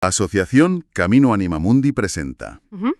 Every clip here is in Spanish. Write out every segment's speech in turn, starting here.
Asociación Camino Animamundi presenta. Ujú.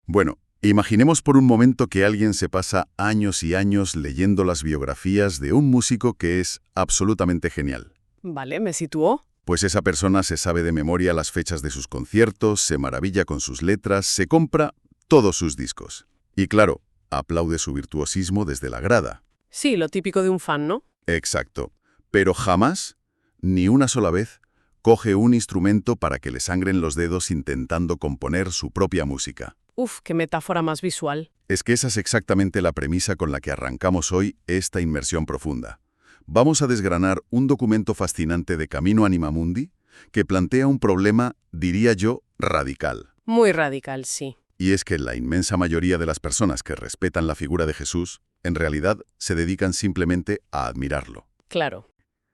Bueno, imaginemos por un momento que alguien se pasa años y años leyendo las biografías de un músico que es absolutamente genial. Vale, me situó. Pues esa persona se sabe de memoria las fechas de sus conciertos, se maravilla con sus letras, se compra todos sus discos. Y claro, aplaude su virtuosismo desde la grada. Sí, lo típico de un fan, ¿no? Exacto. Pero jamás, ni una sola vez, coge un instrumento para que le sangren los dedos intentando componer su propia música. Uf, qué metáfora más visual. Es que esa es exactamente la premisa con la que arrancamos hoy esta inmersión profunda. Vamos a desgranar un documento fascinante de Camino Animamundi que plantea un problema, diría yo, radical. Muy radical, sí. Y es que la inmensa mayoría de las personas que respetan la figura de Jesús, en realidad se dedican simplemente a admirarlo. Claro.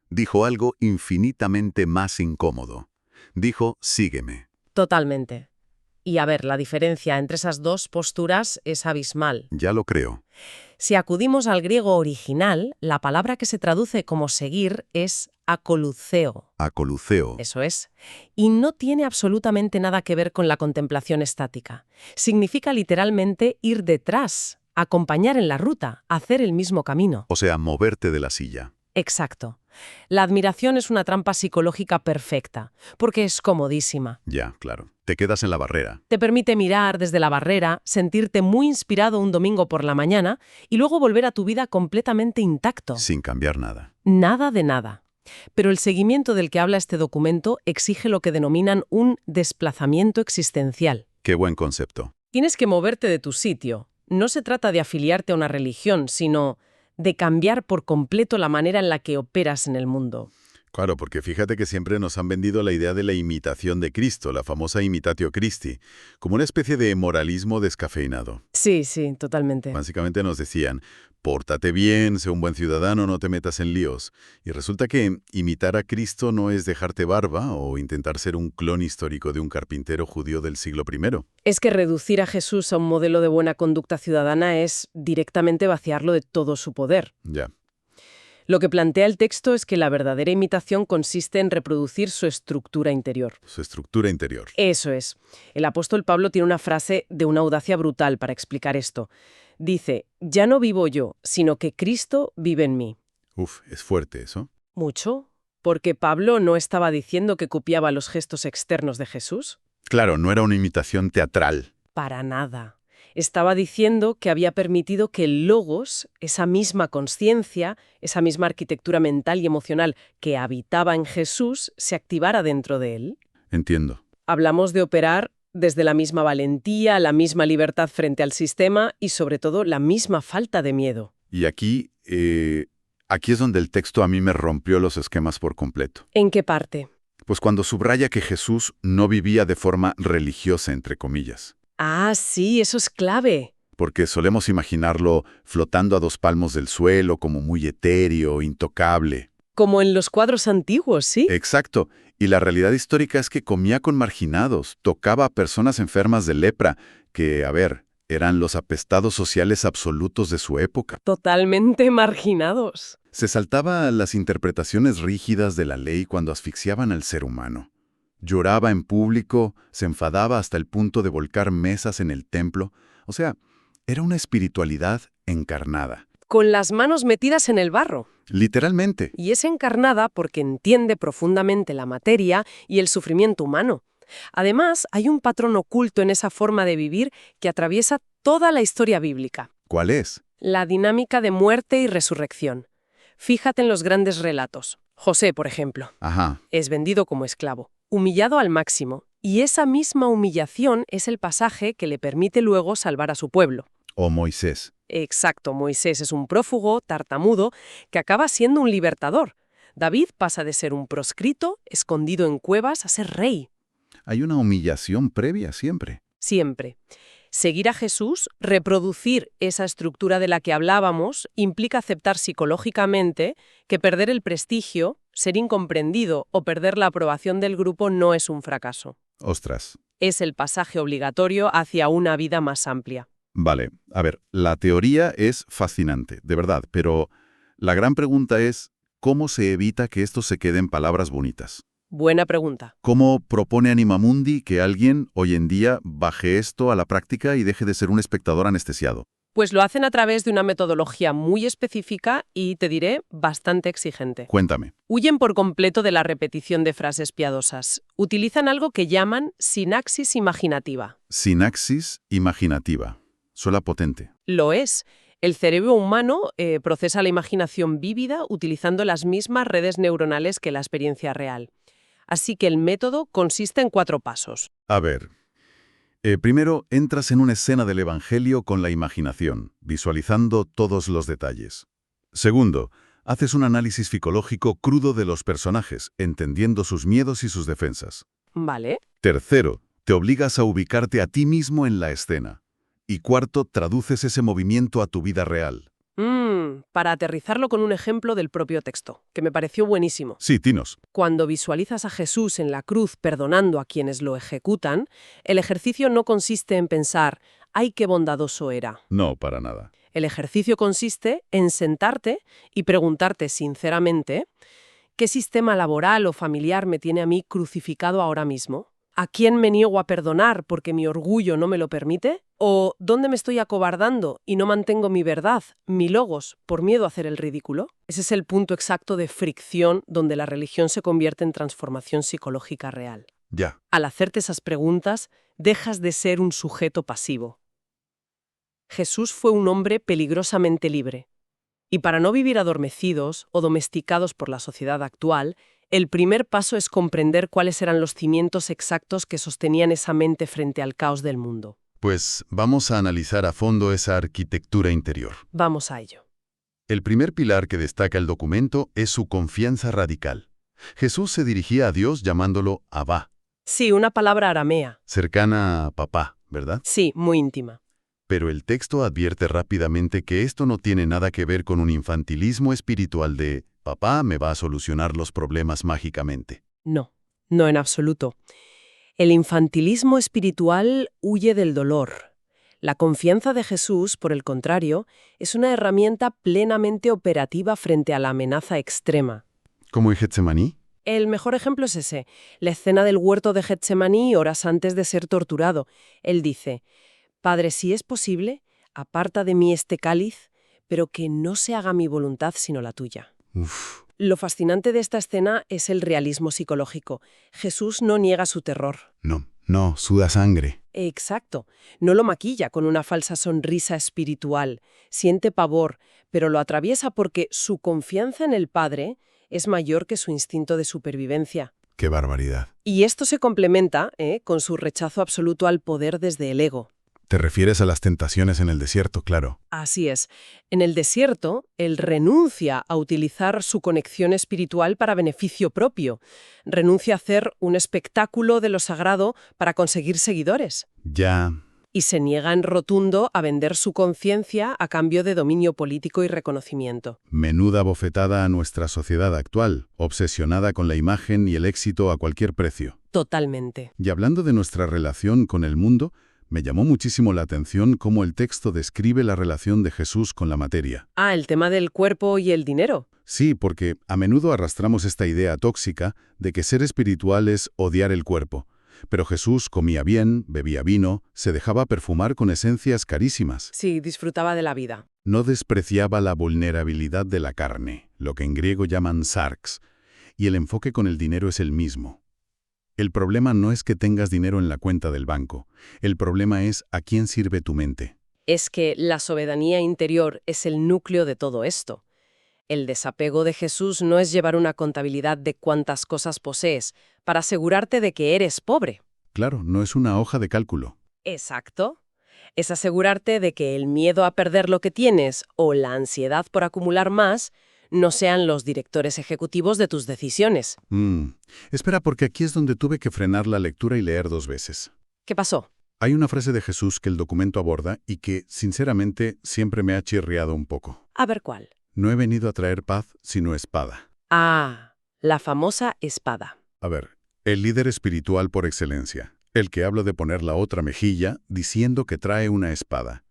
Dijo algo infinitamente más incómodo. Dijo, sígueme. Totalmente. Y a ver, la diferencia entre esas dos posturas es abismal. Ya lo creo. Si acudimos al griego original, la palabra que se traduce como seguir es akolutheo. Acoluceo. Eso es. Y no tiene absolutamente nada que ver con la contemplación estática. Significa literalmente ir detrás, acompañar en la ruta, hacer el mismo camino. O sea, moverte de la silla. Exacto. La admiración es una trampa psicológica perfecta, porque es comodísima. Ya, claro. Te quedas en la barrera. Te permite mirar desde la barrera, sentirte muy inspirado un domingo por la mañana y luego volver a tu vida completamente intacto. Sin cambiar nada. Nada de nada. Pero el seguimiento del que habla este documento exige lo que denominan un desplazamiento existencial. Qué buen concepto. Tienes que moverte de tu sitio. No se trata de afiliarte a una religión, sino de cambiar por completo la manera en la que operas en el mundo. Claro, porque fíjate que siempre nos han vendido la idea de la imitación de Cristo, la famosa imitatio Christi, como una especie de moralismo descafeinado. Sí, sí, totalmente. Básicamente nos decían, pórtate bien, sé un buen ciudadano, no te metas en líos. Y resulta que imitar a Cristo no es dejarte barba o intentar ser un clon histórico de un carpintero judío del siglo I. Es que reducir a Jesús a un modelo de buena conducta ciudadana es directamente vaciarlo de todo su poder. Ya. Lo que plantea el texto es que la verdadera imitación consiste en reproducir su estructura interior. Su estructura interior. Eso es. El apóstol Pablo tiene una frase de una audacia brutal para explicar esto. Dice, ya no vivo yo, sino que Cristo vive en mí. Uf, es fuerte eso. ¿Mucho? Porque Pablo no estaba diciendo que copiaba los gestos externos de Jesús. Claro, no era una imitación teatral. Para nada. Estaba diciendo que había permitido que el logos, esa misma conciencia, esa misma arquitectura mental y emocional que habitaba en Jesús, se activara dentro de él. Entiendo. Hablamos de operar desde la misma valentía, la misma libertad frente al sistema y, sobre todo, la misma falta de miedo. Y aquí es donde el texto a mí me rompió los esquemas por completo. ¿En qué parte? Pues cuando subraya que Jesús no vivía de forma religiosa, entre comillas. Ah, sí, eso es clave. Porque solemos imaginarlo flotando a 2 palmos del suelo, como muy etéreo, intocable. Como en los cuadros antiguos, ¿sí? Exacto. Y la realidad histórica es que comía con marginados, tocaba a personas enfermas de lepra, que, a ver, eran los apestados sociales absolutos de su época. Totalmente marginados. Se saltaba las interpretaciones rígidas de la ley cuando asfixiaban al ser humano. Lloraba en público, se enfadaba hasta el punto de volcar mesas en el templo. O sea, era una espiritualidad encarnada. Con las manos metidas en el barro. Literalmente. Y es encarnada porque entiende profundamente la materia y el sufrimiento humano. Además, hay un patrón oculto en esa forma de vivir que atraviesa toda la historia bíblica. ¿Cuál es? La dinámica de muerte y resurrección. Fíjate en los grandes relatos. José, por ejemplo, Ajá. es vendido como esclavo, humillado al máximo, y esa misma humillación es el pasaje que le permite luego salvar a su pueblo. O Moisés. Exacto, Moisés es un prófugo, tartamudo, que acaba siendo un libertador. David pasa de ser un proscrito, escondido en cuevas, a ser rey. Hay una humillación previa siempre. Siempre. Seguir a Jesús, reproducir esa estructura de la que hablábamos, implica aceptar psicológicamente que perder el prestigio, ser incomprendido o perder la aprobación del grupo no es un fracaso. Ostras. Es el pasaje obligatorio hacia una vida más amplia. Vale, a ver, la teoría es fascinante, de verdad, pero la gran pregunta es, ¿cómo se evita que esto se quede en palabras bonitas? Buena pregunta. ¿Cómo propone Animamundi que alguien, hoy en día, baje esto a la práctica y deje de ser un espectador anestesiado? Pues lo hacen a través de una metodología muy específica y, te diré, bastante exigente. Cuéntame. Huyen por completo de la repetición de frases piadosas. Utilizan algo que llaman sinaxis imaginativa. Sinaxis imaginativa. Suena potente. Lo es. El cerebro humano procesa la imaginación vívida utilizando las mismas redes neuronales que la experiencia real. Así que el método consiste en 4 pasos. A ver. Primero, entras en una escena del Evangelio con la imaginación, visualizando todos los detalles. Segundo, haces un análisis psicológico crudo de los personajes, entendiendo sus miedos y sus defensas. ¿Vale? Tercero, te obligas a ubicarte a ti mismo en la escena. Y cuarto, traduces ese movimiento a tu vida real. Para aterrizarlo con un ejemplo del propio texto, que me pareció buenísimo. Sí, Tinos. Cuando visualizas a Jesús en la cruz perdonando a quienes lo ejecutan, el ejercicio no consiste en pensar, ¡ay, qué bondadoso era! No, para nada. El ejercicio consiste en sentarte y preguntarte sinceramente, ¿qué sistema laboral o familiar me tiene a mí crucificado ahora mismo? ¿A quién me niego a perdonar porque mi orgullo no me lo permite? ¿O dónde me estoy acobardando y no mantengo mi verdad, mi logos, por miedo a hacer el ridículo? Ese es el punto exacto de fricción donde la religión se convierte en transformación psicológica real. Ya. Al hacerte esas preguntas, dejas de ser un sujeto pasivo. Jesús fue un hombre peligrosamente libre. Y para no vivir adormecidos o domesticados por la sociedad actual, el primer paso es comprender cuáles eran los cimientos exactos que sostenían esa mente frente al caos del mundo. Pues vamos a analizar a fondo esa arquitectura interior. Vamos a ello. El primer pilar que destaca el documento es su confianza radical. Jesús se dirigía a Dios llamándolo Abba, Sí, una palabra aramea. cercana a papá, ¿verdad? Sí, muy íntima. Pero el texto advierte rápidamente que esto no tiene nada que ver con un infantilismo espiritual de «papá me va a solucionar los problemas mágicamente». No, no en absoluto. El infantilismo espiritual huye del dolor. La confianza de Jesús, por el contrario, es una herramienta plenamente operativa frente a la amenaza extrema. ¿Como en Getsemaní? El mejor ejemplo es ese, la escena del huerto de Getsemaní horas antes de ser torturado. Él dice, «Padre, si es posible, aparta de mí este cáliz, pero que no se haga mi voluntad sino la tuya». Uf. Lo fascinante de esta escena es el realismo psicológico. Jesús no niega su terror. No, suda sangre. Exacto. No lo maquilla con una falsa sonrisa espiritual. Siente pavor, pero lo atraviesa porque su confianza en el Padre es mayor que su instinto de supervivencia. ¡Qué barbaridad! Y esto se complementa con su rechazo absoluto al poder desde el ego. Te refieres a las tentaciones en el desierto, claro. Así es. En el desierto, él renuncia a utilizar su conexión espiritual para beneficio propio. Renuncia a hacer un espectáculo de lo sagrado para conseguir seguidores. Ya. Y se niega en rotundo a vender su conciencia a cambio de dominio político y reconocimiento. Menuda bofetada a nuestra sociedad actual, obsesionada con la imagen y el éxito a cualquier precio. Totalmente. Y hablando de nuestra relación con el mundo, me llamó muchísimo la atención cómo el texto describe la relación de Jesús con la materia. Ah, el tema del cuerpo y el dinero. Sí, porque a menudo arrastramos esta idea tóxica de que ser espiritual es odiar el cuerpo. Pero Jesús comía bien, bebía vino, se dejaba perfumar con esencias carísimas. Sí, disfrutaba de la vida. No despreciaba la vulnerabilidad de la carne, lo que en griego llaman sarx, y el enfoque con el dinero es el mismo. El problema no es que tengas dinero en la cuenta del banco, el problema es a quién sirve tu mente. Es que la soberanía interior es el núcleo de todo esto. El desapego de Jesús no es llevar una contabilidad de cuántas cosas posees para asegurarte de que eres pobre. Claro, no es una hoja de cálculo. Exacto. Es asegurarte de que el miedo a perder lo que tienes o la ansiedad por acumular más no sean los directores ejecutivos de tus decisiones. Espera, porque aquí es donde tuve que frenar la lectura y leer 2 veces. ¿Qué pasó? Hay una frase de Jesús que el documento aborda y que, sinceramente, siempre me ha chirriado un poco. A ver cuál. No he venido a traer paz, sino espada. Ah, la famosa espada. A ver, el líder espiritual por excelencia, el que habla de poner la otra mejilla diciendo que trae una espada.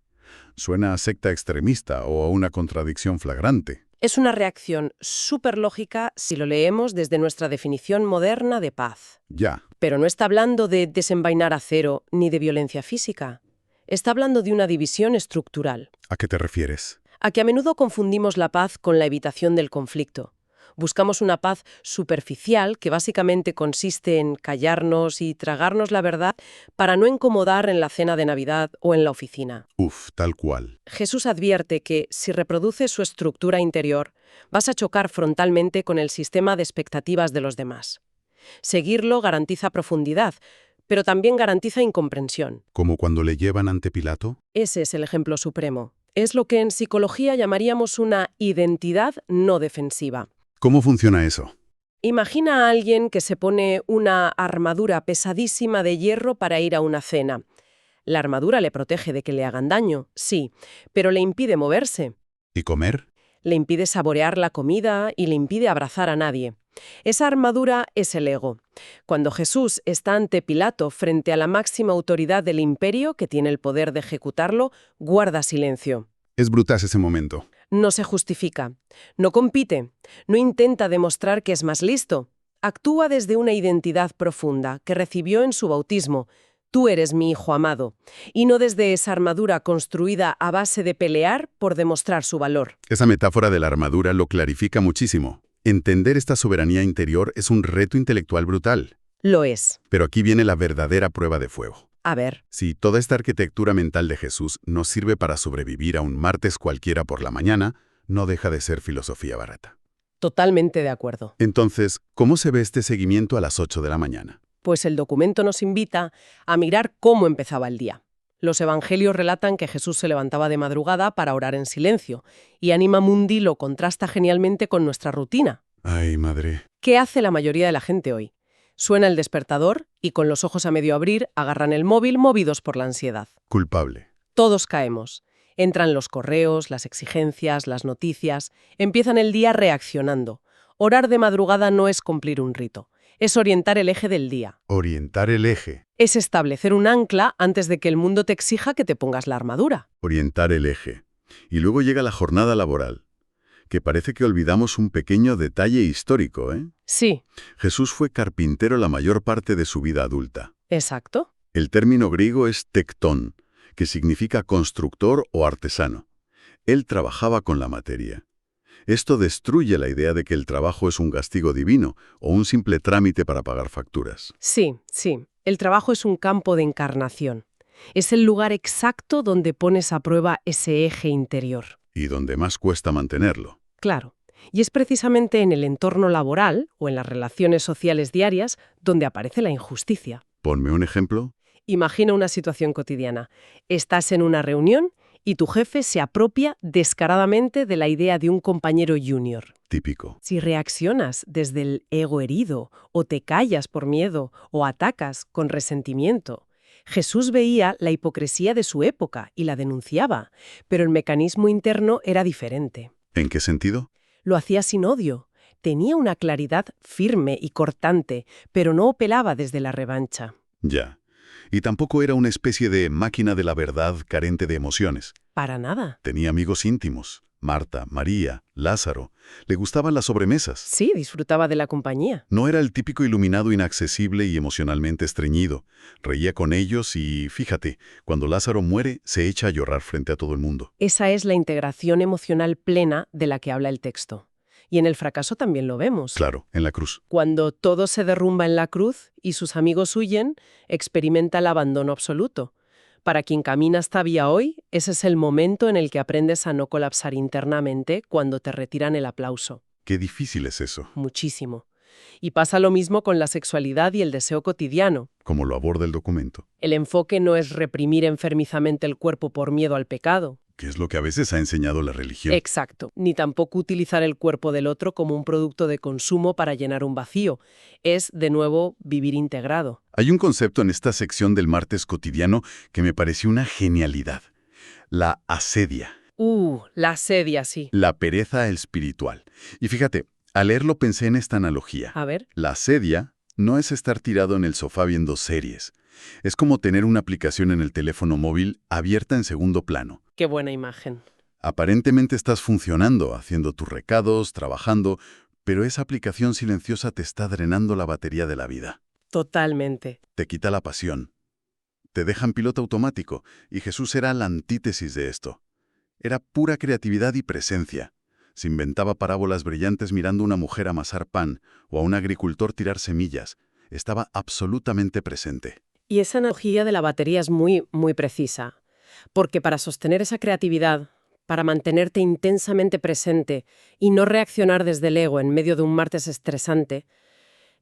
Suena a secta extremista o a una contradicción flagrante. Es una reacción súper lógica si lo leemos desde nuestra definición moderna de paz. Ya. Pero no está hablando de desenvainar acero ni de violencia física. Está hablando de una división estructural. ¿A qué te refieres? A que a menudo confundimos la paz con la evitación del conflicto. Buscamos una paz superficial que básicamente consiste en callarnos y tragarnos la verdad para no incomodar en la cena de Navidad o en la oficina. Uf, tal cual. Jesús advierte que si reproduces su estructura interior, vas a chocar frontalmente con el sistema de expectativas de los demás. Seguirlo garantiza profundidad, pero también garantiza incomprensión. ¿Como cuando le llevan ante Pilato? Ese es el ejemplo supremo. Es lo que en psicología llamaríamos una identidad no defensiva. ¿Cómo funciona eso? Imagina a alguien que se pone una armadura pesadísima de hierro para ir a una cena. La armadura le protege de que le hagan daño, sí, pero le impide moverse. ¿Y comer? Le impide saborear la comida y le impide abrazar a nadie. Esa armadura es el ego. Cuando Jesús está ante Pilato frente a la máxima autoridad del imperio que tiene el poder de ejecutarlo, guarda silencio. Es brutal ese momento. No se justifica, no compite, no intenta demostrar que es más listo. Actúa desde una identidad profunda que recibió en su bautismo. Tú eres mi hijo amado, y no desde esa armadura construida a base de pelear por demostrar su valor. Esa metáfora de la armadura lo clarifica muchísimo. Entender esta soberanía interior es un reto intelectual brutal. Lo es. Pero aquí viene la verdadera prueba de fuego. A ver, Si toda esta arquitectura mental de Jesús nos sirve para sobrevivir a un martes cualquiera por la mañana, no deja de ser filosofía barata. totalmente de acuerdo. Entonces, ¿cómo se ve este seguimiento a las 8 de la mañana? Pues el documento nos invita a mirar cómo empezaba el día. Los evangelios relatan que Jesús se levantaba de madrugada para orar en silencio, y Anima Mundi lo contrasta genialmente con nuestra rutina. Ay, madre. ¿Qué hace la mayoría de la gente hoy? Suena el despertador y con los ojos a medio abrir agarran el móvil movidos por la ansiedad. Culpable. Todos caemos. Entran los correos, las exigencias, las noticias. Empiezan el día reaccionando. Orar de madrugada no es cumplir un rito. Es orientar el eje del día. Orientar el eje. Es establecer un ancla antes de que el mundo te exija que te pongas la armadura. Orientar el eje. Y luego llega la jornada laboral, que parece que olvidamos un pequeño detalle histórico, ¿eh? Sí, Jesús fue carpintero la mayor parte de su vida adulta. exacto. El término griego es tektón, que significa constructor o artesano. Él trabajaba con la materia. Esto destruye la idea de que el trabajo es un castigo divino o un simple trámite para pagar facturas. Sí. El trabajo es un campo de encarnación. Es el lugar exacto donde pones a prueba ese eje interior. Y donde más cuesta mantenerlo. Claro. Y es precisamente en el entorno laboral o en las relaciones sociales diarias donde aparece la injusticia. Ponme un ejemplo. Imagina una situación cotidiana. Estás en una reunión y tu jefe se apropia descaradamente de la idea de un compañero junior. Típico. Si reaccionas desde el ego herido, o te callas por miedo, o atacas con resentimiento, Jesús veía la hipocresía de su época y la denunciaba, pero el mecanismo interno era diferente. ¿En qué sentido? Lo hacía sin odio. Tenía una claridad firme y cortante, pero no apelaba desde la revancha. Ya. Y tampoco era una especie de máquina de la verdad carente de emociones. Para nada. Tenía amigos íntimos. Marta, María, Lázaro. Le gustaban las sobremesas. Sí, disfrutaba de la compañía. No era el típico iluminado inaccesible y emocionalmente estreñido. Reía con ellos y, fíjate, cuando Lázaro muere, se echa a llorar frente a todo el mundo. Esa es la integración emocional plena de la que habla el texto. Y en el fracaso también lo vemos. Claro, en la cruz. Cuando todo se derrumba en la cruz y sus amigos huyen, experimenta el abandono absoluto. Para quien camina esta vía hoy, ese es el momento en el que aprendes a no colapsar internamente cuando te retiran el aplauso. Qué difícil es eso. Muchísimo. Y pasa lo mismo con la sexualidad y el deseo cotidiano. Como lo aborda el documento. El enfoque no es reprimir enfermizamente el cuerpo por miedo al pecado. Que es lo que a veces ha enseñado la religión. Exacto. Ni tampoco utilizar el cuerpo del otro como un producto de consumo para llenar un vacío. Es, de nuevo, vivir integrado. Hay un concepto en esta sección del martes cotidiano que me pareció una genialidad. La asedia. La asedia, sí. La pereza espiritual. Y fíjate, al leerlo pensé en esta analogía. A ver. La asedia no es estar tirado en el sofá viendo series. Es como tener una aplicación en el teléfono móvil abierta en segundo plano. Qué buena imagen. Aparentemente estás funcionando, haciendo tus recados, trabajando, pero esa aplicación silenciosa te está drenando la batería de la vida. Totalmente. Te quita la pasión. Te deja en piloto automático, y Jesús era la antítesis de esto. Era pura creatividad y presencia. Se inventaba parábolas brillantes mirando a una mujer amasar pan o a un agricultor tirar semillas. Estaba absolutamente presente. Y esa analogía de la batería es muy, muy precisa. Porque para sostener esa creatividad, para mantenerte intensamente presente y no reaccionar desde el ego en medio de un martes estresante,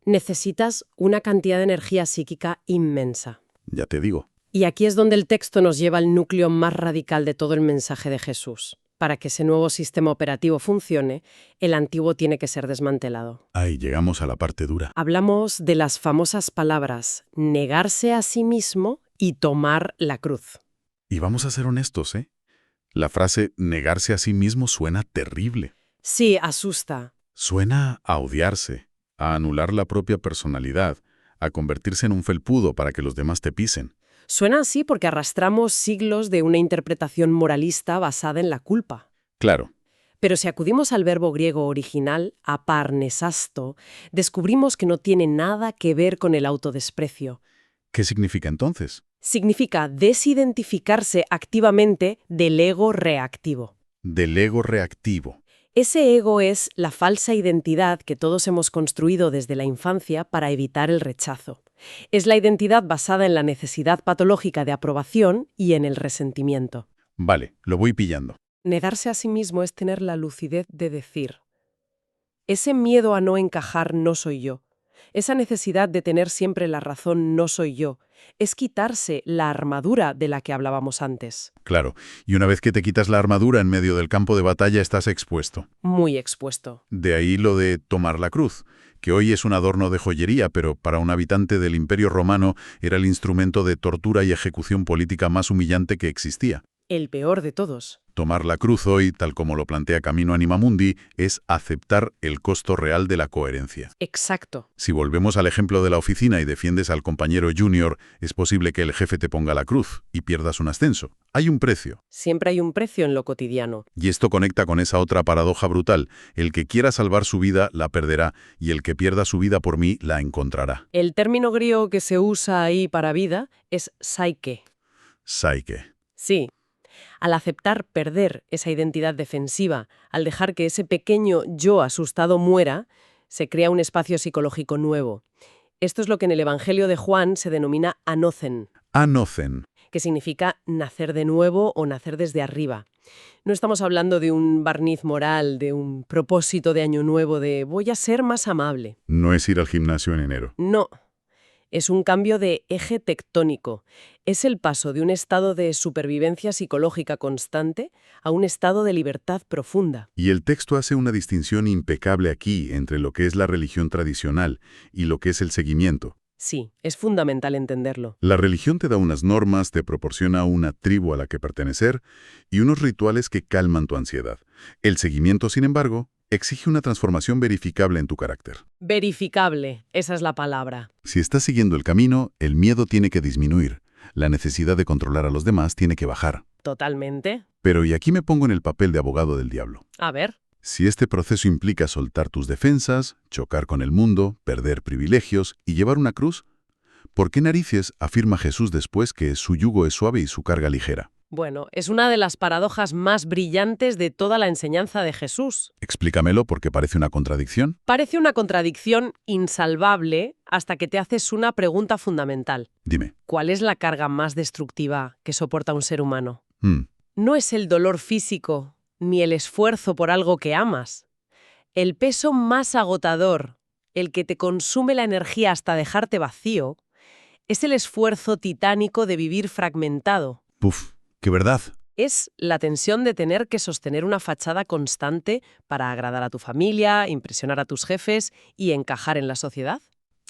necesitas una cantidad de energía psíquica inmensa. Ya te digo. Y aquí es donde el texto nos lleva al núcleo más radical de todo el mensaje de Jesús. Para que ese nuevo sistema operativo funcione, el antiguo tiene que ser desmantelado. Ahí llegamos a la parte dura. Hablamos de las famosas palabras negarse a sí mismo y tomar la cruz. Y vamos a ser honestos, ¿eh? La frase negarse a sí mismo suena terrible. Sí, asusta. Suena a odiarse, a anular la propia personalidad, a convertirse en un felpudo para que los demás te pisen. Suena así porque arrastramos siglos de una interpretación moralista basada en la culpa. Claro. Pero si acudimos al verbo griego original, aparnesasto, descubrimos que no tiene nada que ver con el autodesprecio. ¿Qué significa entonces? Significa desidentificarse activamente del ego reactivo. Del ego reactivo. Ese ego es la falsa identidad que todos hemos construido desde la infancia para evitar el rechazo. Es la identidad basada en la necesidad patológica de aprobación y en el resentimiento. Vale, lo voy pillando. Negarse a sí mismo es tener la lucidez de decir: ese miedo a no encajar no soy yo. Esa necesidad de tener siempre la razón no soy yo. Es quitarse la armadura de la que hablábamos antes. Claro, y una vez que te quitas la armadura en medio del campo de batalla estás expuesto. Muy expuesto. De ahí lo de tomar la cruz, que hoy es un adorno de joyería, pero para un habitante del Imperio Romano era el instrumento de tortura y ejecución política más humillante que existía. El peor de todos. Tomar la cruz hoy, tal como lo plantea Camino Animamundi, es aceptar el costo real de la coherencia. Exacto. Si volvemos al ejemplo de la oficina y defiendes al compañero junior, es posible que el jefe te ponga la cruz y pierdas un ascenso. Hay un precio. Siempre hay un precio en lo cotidiano. Y esto conecta con esa otra paradoja brutal. El que quiera salvar su vida, la perderá, y el que pierda su vida por mí, la encontrará. El término griego que se usa ahí para vida es psyche. Psyche. Sí. Al aceptar perder esa identidad defensiva, al dejar que ese pequeño yo asustado muera, se crea un espacio psicológico nuevo. Esto es lo que en el Evangelio de Juan se denomina anocen, Anocen. que significa nacer de nuevo o nacer desde arriba. No estamos hablando de un barniz moral, de un propósito de año nuevo, de voy a ser más amable. No es ir al gimnasio en enero. No. Es un cambio de eje tectónico. Es el paso de un estado de supervivencia psicológica constante a un estado de libertad profunda. Y el texto hace una distinción impecable aquí entre lo que es la religión tradicional y lo que es el seguimiento. Sí, es fundamental entenderlo. La religión te da unas normas, te proporciona una tribu a la que pertenecer y unos rituales que calman tu ansiedad. El seguimiento, sin embargo, exige una transformación verificable en tu carácter. Verificable, esa es la palabra. Si estás siguiendo el camino, el miedo tiene que disminuir. La necesidad de controlar a los demás tiene que bajar. Totalmente. Pero, y aquí me pongo en el papel de abogado del diablo. A ver. Si este proceso implica soltar tus defensas, chocar con el mundo, perder privilegios y llevar una cruz, ¿por qué narices afirma Jesús después que su yugo es suave y su carga ligera? Bueno, es una de las paradojas más brillantes de toda la enseñanza de Jesús. Explícamelo porque parece una contradicción. Parece una contradicción insalvable hasta que te haces una pregunta fundamental. Dime. ¿Cuál es la carga más destructiva que soporta un ser humano? Hmm. No es el dolor físico, ni el esfuerzo por algo que amas. El peso más agotador, el que te consume la energía hasta dejarte vacío, es el esfuerzo titánico de vivir fragmentado. Puf, qué verdad. Es la tensión de tener que sostener una fachada constante para agradar a tu familia, impresionar a tus jefes y encajar en la sociedad.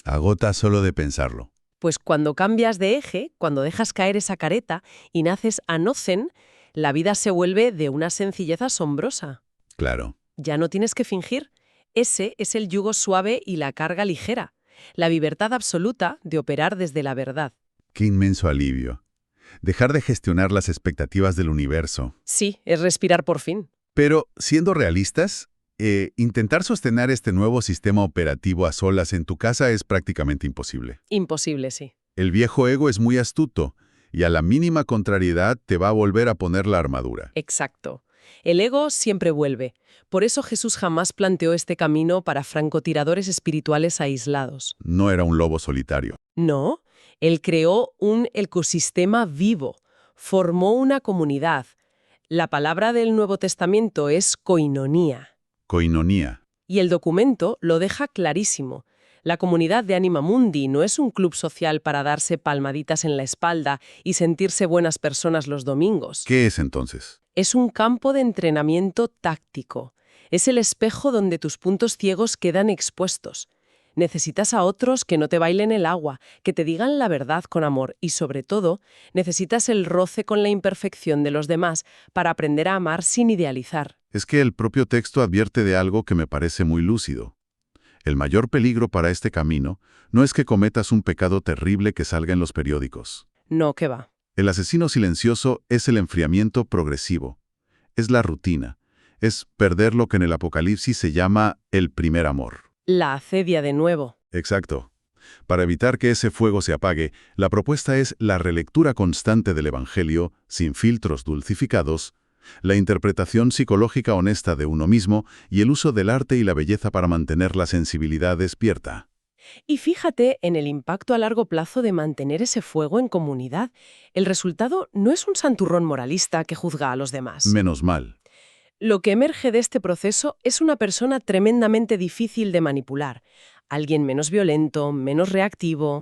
Agota solo de pensarlo. Pues cuando cambias de eje, cuando dejas caer esa careta y naces anocen, la vida se vuelve de una sencillez asombrosa. Claro. Ya no tienes que fingir. Ese es el yugo suave y la carga ligera. La libertad absoluta de operar desde la verdad. Qué inmenso alivio. Dejar de gestionar las expectativas del universo. Sí, es respirar por fin. Pero, siendo realistas, intentar sostener este nuevo sistema operativo a solas en tu casa es prácticamente imposible. Imposible, sí. El viejo ego es muy astuto, y a la mínima contrariedad te va a volver a poner la armadura. Exacto. El ego siempre vuelve. Por eso Jesús jamás planteó este camino para francotiradores espirituales aislados. No era un lobo solitario. No, él creó un ecosistema vivo, formó una comunidad. La palabra del Nuevo Testamento es koinonía. Koinonía. Y el documento lo deja clarísimo. La comunidad de Anima Mundi no es un club social para darse palmaditas en la espalda y sentirse buenas personas los domingos. ¿Qué es entonces? Es un campo de entrenamiento táctico. Es el espejo donde tus puntos ciegos quedan expuestos. Necesitas a otros que no te bailen el agua, que te digan la verdad con amor y, sobre todo, necesitas el roce con la imperfección de los demás para aprender a amar sin idealizar. Es que el propio texto advierte de algo que me parece muy lúcido. El mayor peligro para este camino no es que cometas un pecado terrible que salga en los periódicos. No, ¿qué va? El asesino silencioso es el enfriamiento progresivo. Es la rutina. Es perder lo que en el Apocalipsis se llama el primer amor. La acedia de nuevo. Exacto. Para evitar que ese fuego se apague, la propuesta es la relectura constante del Evangelio, sin filtros dulcificados, la interpretación psicológica honesta de uno mismo y el uso del arte y la belleza para mantener la sensibilidad despierta. Y fíjate en el impacto a largo plazo de mantener ese fuego en comunidad. El resultado no es un santurrón moralista que juzga a los demás. Menos mal. Lo que emerge de este proceso es una persona tremendamente difícil de manipular. Alguien menos violento, menos reactivo,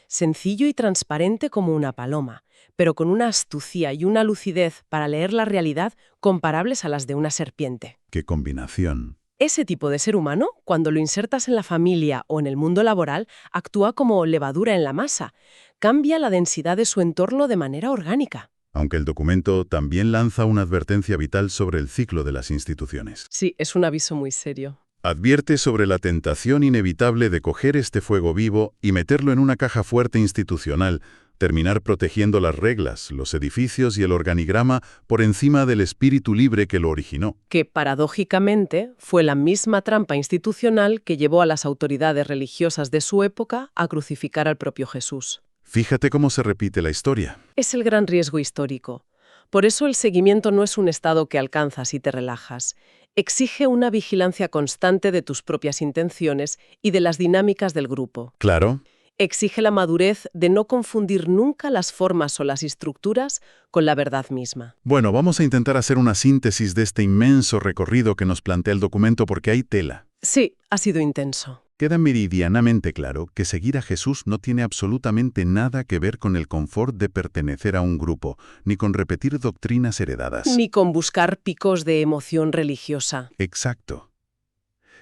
sencillo y transparente como una paloma, pero con una astucia y una lucidez para leer la realidad comparables a las de una serpiente. ¡Qué combinación! Ese tipo de ser humano, cuando lo insertas en la familia o en el mundo laboral, actúa como levadura en la masa. Cambia la densidad de su entorno de manera orgánica. Aunque el documento también lanza una advertencia vital sobre el ciclo de las instituciones. Sí, es un aviso muy serio. Advierte sobre la tentación inevitable de coger este fuego vivo y meterlo en una caja fuerte institucional, terminar protegiendo las reglas, los edificios y el organigrama por encima del espíritu libre que lo originó. Que, paradójicamente, fue la misma trampa institucional que llevó a las autoridades religiosas de su época a crucificar al propio Jesús. Fíjate cómo se repite la historia. Es el gran riesgo histórico. Por eso el seguimiento no es un estado que alcanzas y te relajas. Exige una vigilancia constante de tus propias intenciones y de las dinámicas del grupo. Claro. Exige la madurez de no confundir nunca las formas o las estructuras con la verdad misma. Bueno, vamos a intentar hacer una síntesis de este inmenso recorrido que nos plantea el documento porque hay tela. Sí, ha sido intenso. Queda meridianamente claro que seguir a Jesús no tiene absolutamente nada que ver con el confort de pertenecer a un grupo, ni con repetir doctrinas heredadas. Ni con buscar picos de emoción religiosa. Exacto.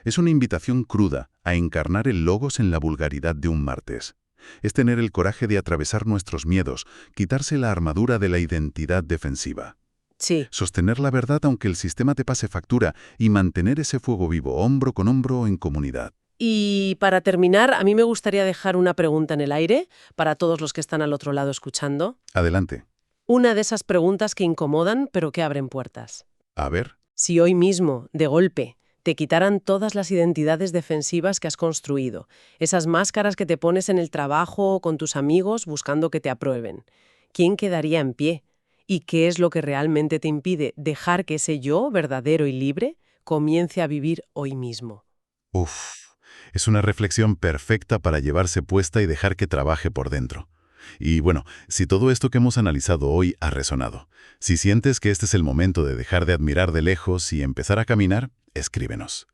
Es una invitación cruda a encarnar el logos en la vulgaridad de un martes. Es tener el coraje de atravesar nuestros miedos, quitarse la armadura de la identidad defensiva. Sí. Sostener la verdad aunque el sistema te pase factura y mantener ese fuego vivo hombro con hombro en comunidad. Y para terminar, a mí me gustaría dejar una pregunta en el aire para todos los que están al otro lado escuchando. Adelante. Una de esas preguntas que incomodan pero que abren puertas. A ver. Si hoy mismo, de golpe, te quitaran todas las identidades defensivas que has construido, esas máscaras que te pones en el trabajo o con tus amigos buscando que te aprueben, ¿quién quedaría en pie? ¿Y qué es lo que realmente te impide dejar que ese yo, verdadero y libre, comience a vivir hoy mismo? Uf. Es una reflexión perfecta para llevarse puesta y dejar que trabaje por dentro. Y bueno, si todo esto que hemos analizado hoy ha resonado, si sientes que este es el momento de dejar de admirar de lejos y empezar a caminar, escríbenos.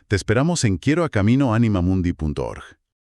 Te esperamos en quieroacaminoanimamundi.org.